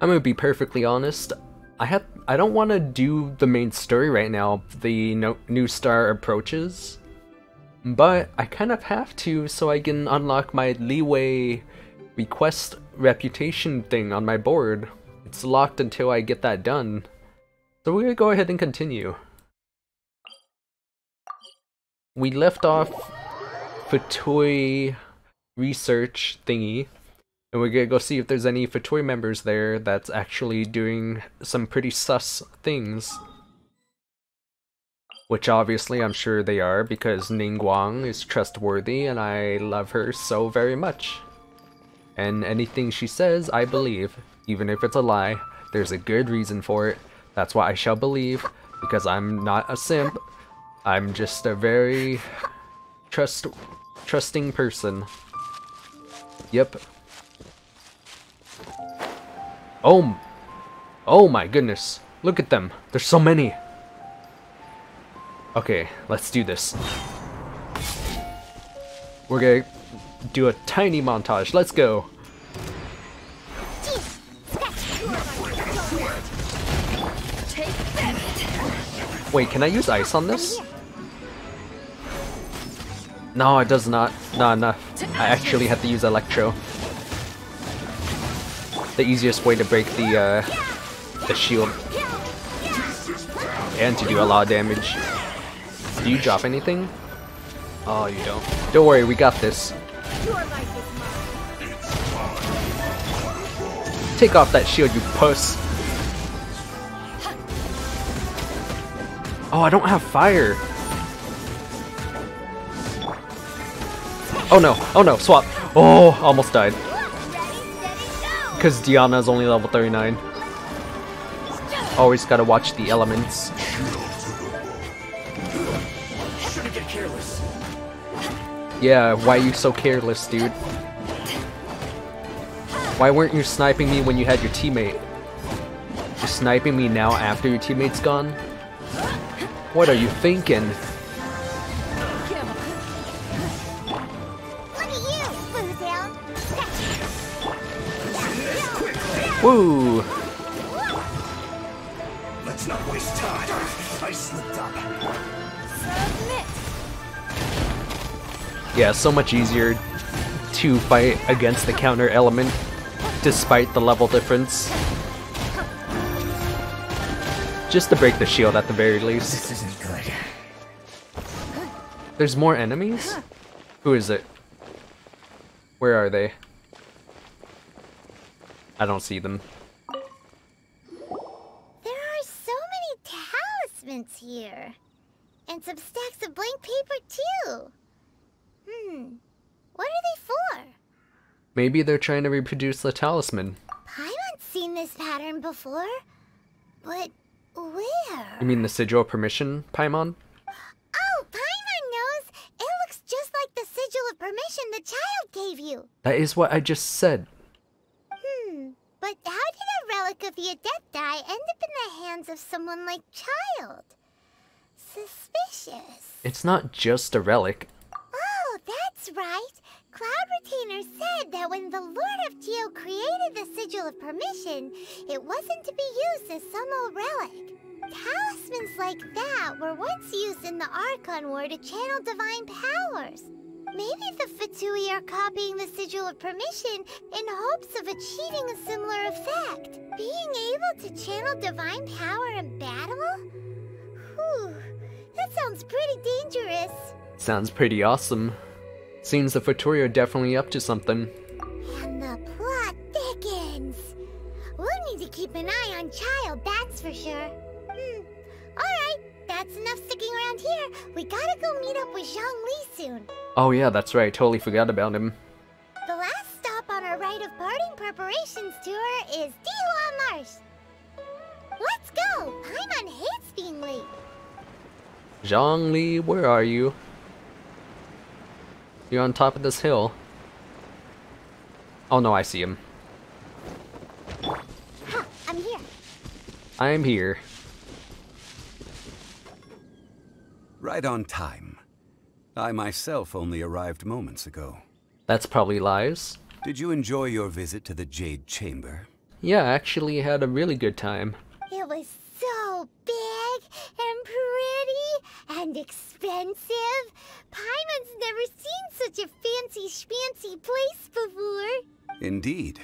I'm gonna be perfectly honest. I don't want to do the main story right now. The new star approaches, but I kind of have to so I can unlock my leeway request reputation thing on my board. It's locked until I get that done. So we're gonna go ahead and continue. We left off Fatui research thingy. And we're gonna go see if there's any Fatui members there that's actually doing some pretty sus things. Which obviously I'm sure they are, because Ningguang is trustworthy and I love her so very much. And anything she says, I believe. Even if it's a lie, there's a good reason for it. That's why I shall believe, because I'm not a simp. I'm just a very trusting person. Yep. Oh my goodness. Look at them. There's so many. Okay, let's do this. We're gonna do a tiny montage. Let's go. Wait, can I use ice on this? No, it does not. No. I actually have to use Electro. The easiest way to break the shield. And to do a lot of damage. Do you drop anything? Oh, you don't. Don't worry, we got this. Take off that shield, you puss. Oh, I don't have fire. Oh no, swap. Oh, almost died. Because Diana's only level 39. Always gotta watch the elements. Yeah, why are you so careless, dude? Why weren't you sniping me when you had your teammate? You're sniping me now after your teammate's gone? What are you thinking? Woo! Let's not waste time. I slipped up. Submit. Yeah, so much easier to fight against the counter element despite the level difference. Just to break the shield at the very least. This isn't good. There's more enemies? Who is it? Where are they? I don't see them. There are so many talismans here. And some stacks of blank paper too. What are they for? Maybe they're trying to reproduce the talisman. Paimon's seen this pattern before. But where? You mean the Sigil of Permission, Paimon? Oh, Paimon knows! It looks just like the Sigil of Permission the child gave you. That is what I just said. But how did a relic of your death die end up in the hands of someone like Child? Suspicious. It's not just a relic. Oh, that's right. Cloud Retainer said that when the Lord of Geo created the Sigil of Permission, it wasn't to be used as some old relic. Talismans like that were once used in the Archon War to channel divine powers. Maybe the Fatui are copying the Sigil of Permission in hopes of achieving a similar effect. Being able to channel divine power in battle? Whew, that sounds pretty dangerous. Sounds pretty awesome. Seems the Fatui are definitely up to something. And the plot thickens. We'll need to keep an eye on Child, that's for sure. Alright, that's enough sticking around here. We gotta go meet up with Zhongli soon. Oh yeah, that's right, totally forgot about him. The last stop on our rite of parting preparations tour is Dihua Marsh. Let's go! Paimon hates being late. Zhongli, where are you? You're on top of this hill. Oh no, I see him. Ha, I'm here. I'm here. Right on time. I myself only arrived moments ago. That's probably lies. Did you enjoy your visit to the Jade Chamber? Yeah, I actually had a really good time. It was so big and pretty and expensive. Paimon's never seen such a fancy schmancy place before. Indeed.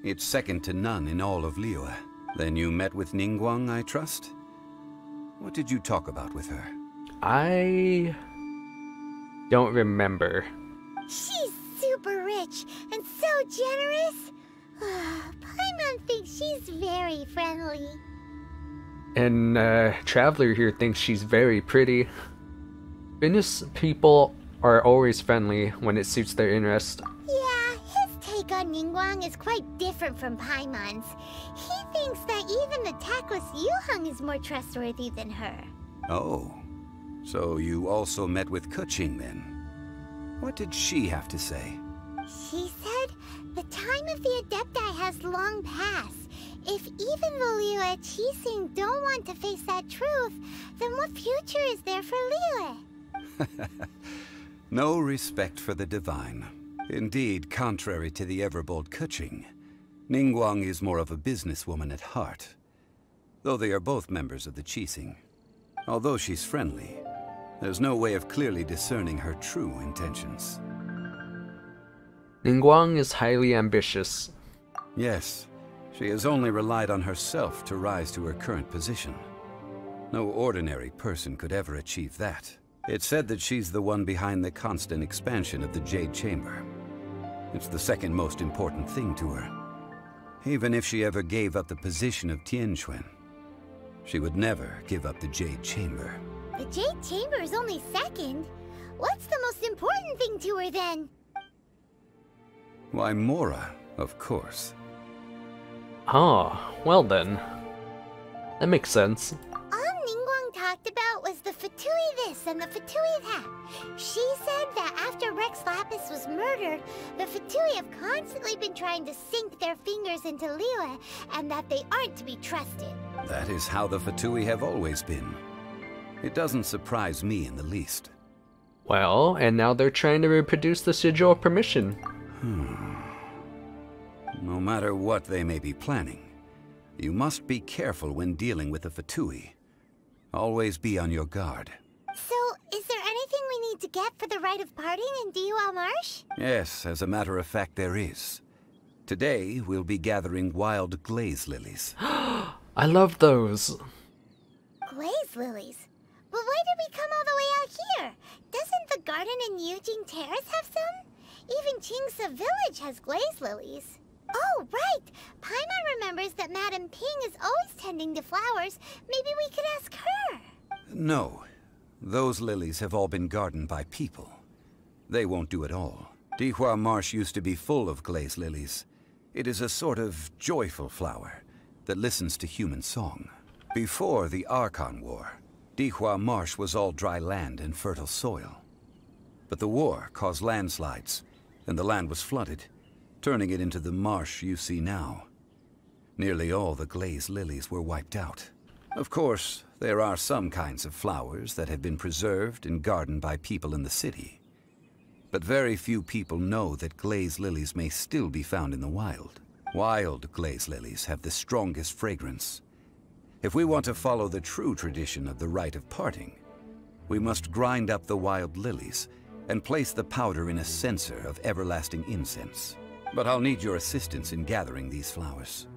It's second to none in all of Liyue. Then you met with Ningguang, I trust? What did you talk about with her? I don't remember. She's super rich and so generous. Paimon thinks she's very friendly. And Traveler here thinks she's very pretty. Finnish people are always friendly when it suits their interest. Yeah, his take on Ningguang is quite different from Paimon's. He thinks that even the tactless Yuheng is more trustworthy than her. Oh, so you also met with Keqing then? What did she have to say? She said the time of the Adepti has long passed. If even the Liyue Qixing don't want to face that truth, then what future is there for Liyue? No respect for the divine. Indeed, contrary to the ever-bold Keqing, Ningguang is more of a businesswoman at heart, though they are both members of the Qixing. Although she's friendly, there's no way of clearly discerning her true intentions. Ningguang is highly ambitious. Yes, she has only relied on herself to rise to her current position. No ordinary person could ever achieve that. It's said that she's the one behind the constant expansion of the Jade Chamber. It's the second most important thing to her. Even if she ever gave up the position of Tianquan, she would never give up the Jade Chamber. The Jade Chamber is only second. What's the most important thing to her then? Why, Mora, of course. Ah, well then. That makes sense. All Ningguang talked about was the Fatui this and the Fatui that. She said that after Rex Lapis was murdered, the Fatui have constantly been trying to sink their fingers into Liyue, and that they aren't to be trusted. That is how the Fatui have always been. It doesn't surprise me in the least. Well, and now they're trying to reproduce the Sigil of Permission. No matter what they may be planning, you must be careful when dealing with the Fatui. Always be on your guard. So, is there anything we need to get for the rite of parting in Dihua Marsh? Yes, as a matter of fact, there is. Today, we'll be gathering wild glaze lilies. I love those. Glaze lilies? But why did we come all the way out here? Doesn't the garden in Yujing Terrace have some? Even Qingse Village has glaze lilies. Oh, right! Paimon remembers that Madame Ping is always tending to flowers. Maybe we could ask her. No. Those lilies have all been gardened by people. They won't do it all. Dihua Marsh used to be full of glaze lilies. It is a sort of joyful flower that listens to human song. Before the Archon War, Dihua Marsh was all dry land and fertile soil. But the war caused landslides, and the land was flooded, turning it into the marsh you see now. Nearly all the glaze lilies were wiped out. Of course, there are some kinds of flowers that have been preserved and gardened by people in the city. But very few people know that glaze lilies may still be found in the wild. Wild glaze lilies have the strongest fragrance. If we want to follow the true tradition of the rite of parting, we must grind up the wild lilies and place the powder in a censer of everlasting incense. But I'll need your assistance in gathering these flowers.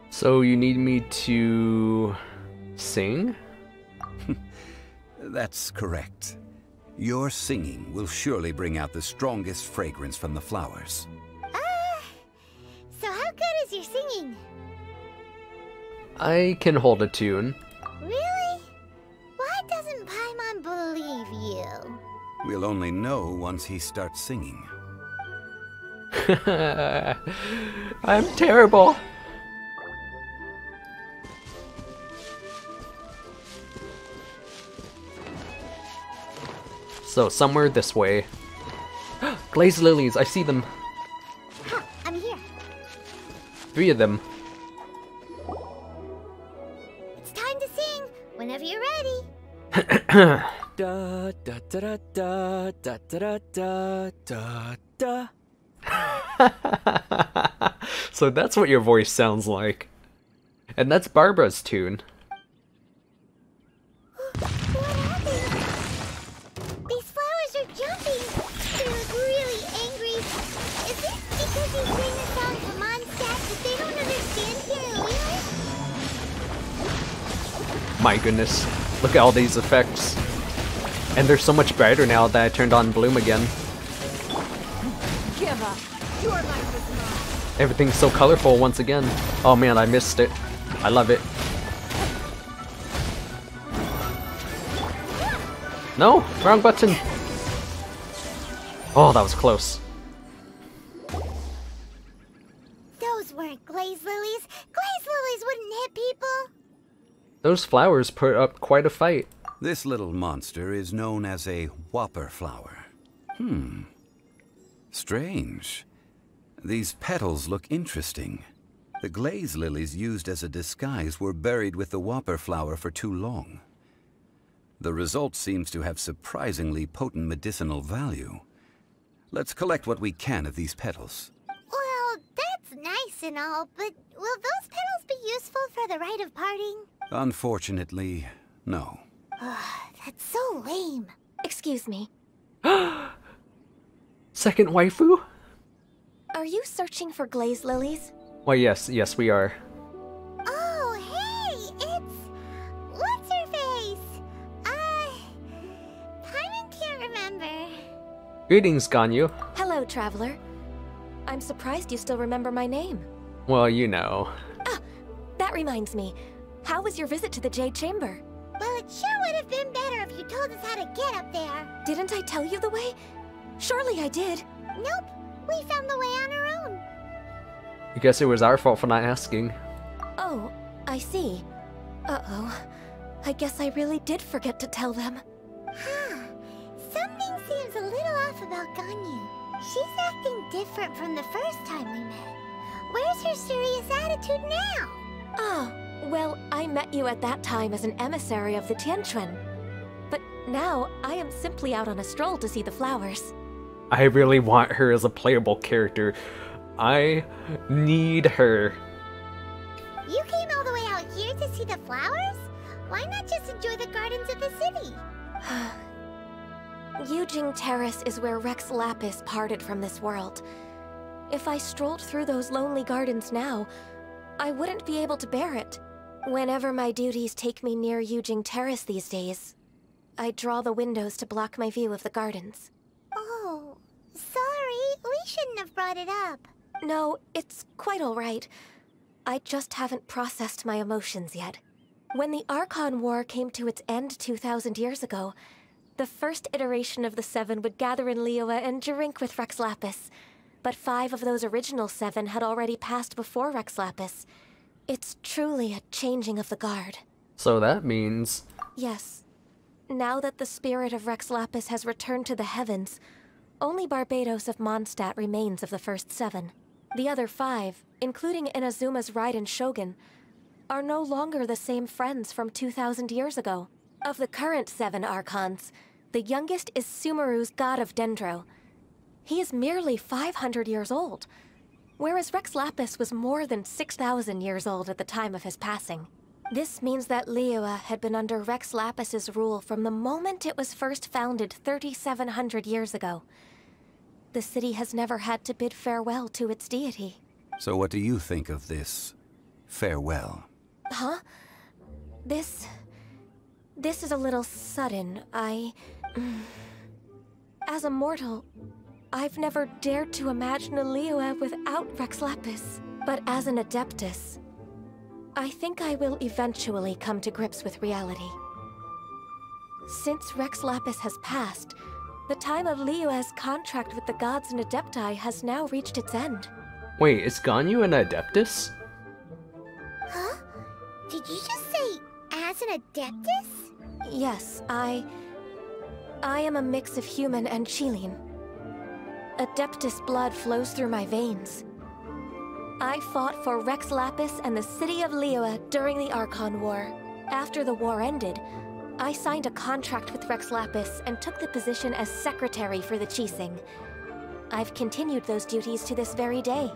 So you need me to sing? That's correct. Your singing will surely bring out the strongest fragrance from the flowers. So how good is your singing? I can hold a tune. Really? Why doesn't Paimon believe you? We'll only know once he starts singing. I'm terrible. So somewhere this way. Glazed lilies, I see them. Huh, I'm here. 3 of them. It's time to sing. Whenever you're ready. Da da da da da da da da da da. So that's what your voice sounds like. And that's Barbara's tune. What happened? These flowers are jumping. They look really angry. Is it because you sing the song to Mondstadt that they don't understand here, Leela? My goodness. Look at all these effects. And they're so much brighter now that I turned on Bloom again. Give up. Your life is mine. Everything's so colorful once again. Oh man, I missed it. I love it. No! Wrong button! Oh, that was close. Those weren't glaze lilies. Glaze lilies wouldn't hit people. Those flowers put up quite a fight. This little monster is known as a whopper flower. Strange. These petals look interesting. The glaze lilies used as a disguise were buried with the whopper flower for too long. The result seems to have surprisingly potent medicinal value. Let's collect what we can of these petals. Well, that's nice and all, but will those petals be useful for the rite of parting? Unfortunately, no. That's so lame. Excuse me. Second waifu? Are you searching for glaze lilies? Why yes, we are. Oh, hey, it's... What's her face? Paimon can't remember. Greetings, Ganyu. Hello, traveler. I'm surprised you still remember my name. Well, you know. Ah, that reminds me. How was your visit to the Jade Chamber? Well, it sure would have been better if you told us how to get up there. Didn't I tell you the way? Surely I did. Nope, we found the way on our own. I guess it was our fault for not asking. Oh, I see. Uh-oh. I guess I really did forget to tell them. Huh. Something seems a little off about Ganyu. She's acting different from the first time we met. Where's her serious attitude now? Ah, well, I met you at that time as an emissary of the Tianquan. But now, I am simply out on a stroll to see the flowers. I really want her as a playable character. I need her. You came all the way out here to see the flowers? Why not just enjoy the gardens of the city? Yujing Terrace is where Rex Lapis parted from this world. If I strolled through those lonely gardens now, I wouldn't be able to bear it. Whenever my duties take me near Yujing Terrace these days, I draw the windows to block my view of the gardens. Oh, sorry. We shouldn't have brought it up. No, it's quite all right. I just haven't processed my emotions yet. When the Archon War came to its end 2,000 years ago, the first iteration of the Seven would gather in Liyue and drink with Rex Lapis. But 5 of those original 7 had already passed before Rex Lapis. It's truly a changing of the guard. So that means... Yes. Now that the spirit of Rex Lapis has returned to the heavens, only Barbatos of Mondstadt remains of the first 7. The other 5, including Inazuma's Raiden Shogun, are no longer the same friends from 2,000 years ago. Of the current 7 Archons, the youngest is Sumeru's god of Dendro. He is merely 500 years old, whereas Rex Lapis was more than 6,000 years old at the time of his passing. This means that Liyue had been under Rex Lapis's rule from the moment it was first founded 3,700 years ago. The city has never had to bid farewell to its deity. So what do you think of this farewell? Huh? This is a little sudden. As a mortal, I've never dared to imagine a Liyue without Rex Lapis. But as an Adeptus, I think I will eventually come to grips with reality. Since Rex Lapis has passed, the time of Liyue's contract with the gods and Adepti has now reached its end. Wait, is Ganyu an Adeptus? Huh? Did you just say, as an Adeptus? Yes, I am a mix of human and Qilin. Adeptus blood flows through my veins. I fought for Rex Lapis and the city of Liyue during the Archon War. After the war ended, I signed a contract with Rex Lapis and took the position as secretary for the Qixing. I've continued those duties to this very day.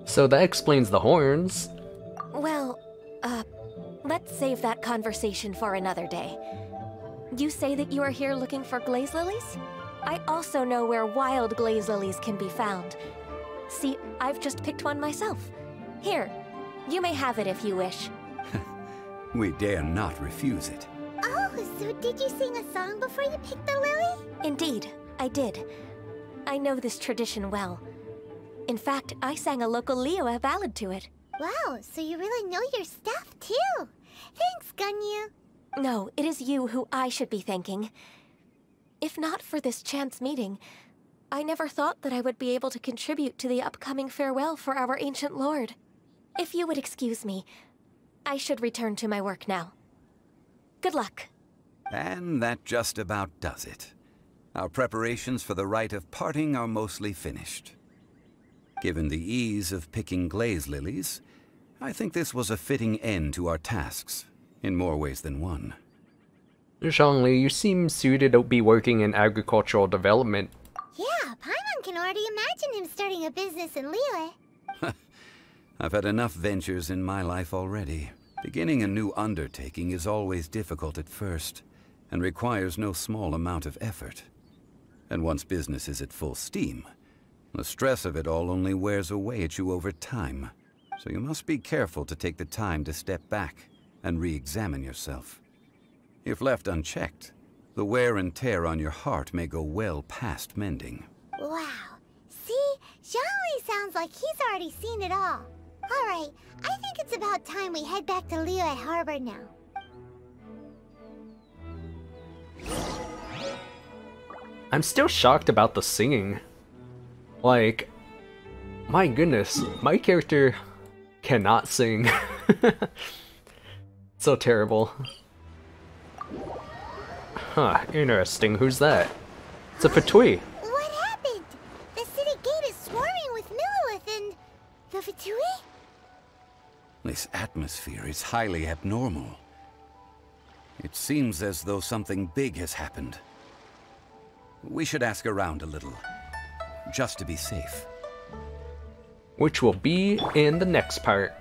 So that explains the horns. Well, let's save that conversation for another day. You say that you are here looking for glaze lilies? I also know where wild glaze lilies can be found. See, I've just picked one myself. Here, you may have it if you wish. We dare not refuse it. Oh, so did you sing a song before you picked the lily? Indeed, I did. I know this tradition well. In fact, I sang a local Liyue ballad to it. Wow, so you really know your stuff, too. Thanks, Gunyu. No, it is you who I should be thanking. If not for this chance meeting, I never thought that I would be able to contribute to the upcoming farewell for our ancient lord. If you would excuse me, I should return to my work now. Good luck. And that just about does it. Our preparations for the rite of parting are mostly finished. Given the ease of picking glaze lilies, I think this was a fitting end to our tasks, in more ways than one. Zhongli, you seem suited to be working in agricultural development. Yeah, Paimon can already imagine him starting a business in Liyue. I've had enough ventures in my life already. Beginning a new undertaking is always difficult at first, and requires no small amount of effort. And once business is at full steam, the stress of it all only wears away at you over time. So you must be careful to take the time to step back and re-examine yourself. If left unchecked, the wear and tear on your heart may go well past mending. Wow. See? Zhongli sounds like he's already seen it all. Alright, I think it's about time we head back to Liyue Harbor now. I'm still shocked about the singing. Like, my goodness, my character cannot sing. So terrible. Huh, interesting. Who's that? It's a Fatui. What happened? The city gate is swarming with Millelith and... the Fatui? This atmosphere is highly abnormal. It seems as though something big has happened. We should ask around a little, just to be safe. Which will be in the next part.